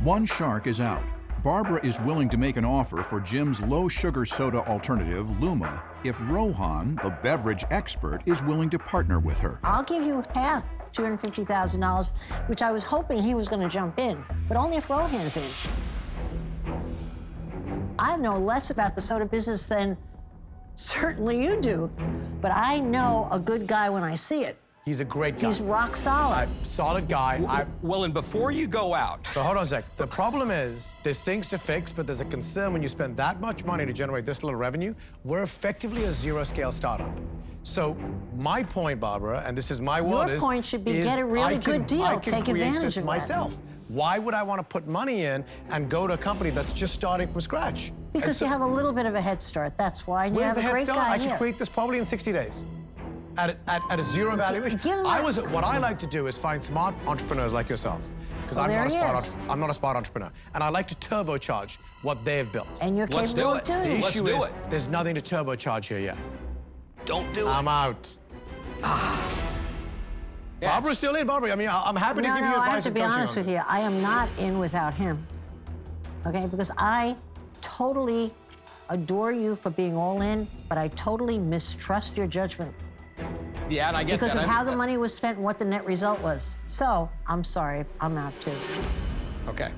One shark is out. Barbara is willing to make an offer for Jim's low-sugar soda alternative, Luma, if Rohan, the beverage expert, is willing to partner with her. I'll give you half, $250,000, which I was hoping he was going to jump in, but only if Rohan's in. I know less about the soda business than certainly you do, but I know a good guy when I see it. He's a great guy. He's rock solid. Solid guy. Well, and before you go out... So hold on a sec. The problem is, there's things to fix, but there's a concern when you spend that much money to generate this little revenue. We're effectively a zero-scale startup. So my point, Barbara, and this is my word, Your point should be get a really good deal. Take advantage of myself. Why would I want to put money in and go to a company that's just starting from scratch? Because you have a little bit of a head start. That's why. And you have a great guy here. I could create this probably in 60 days. At a zero valuation. What I like to do is find smart entrepreneurs like yourself, because I'm not a smart entrepreneur, and I like to turbocharge what they've built. And you're capable of doing it. The issue is there's nothing to turbocharge here yet. Don't do it. I'm out. Barbara's still in, Barbara. I mean, I'm happy to give you advice. I have to be honest with you. I am not in without him. Okay, because I totally adore you for being all in, but I totally mistrust your judgment. Yeah, and I get because that. Because of how the money was spent and what the net result was. So, I'm sorry, I'm out too. Okay.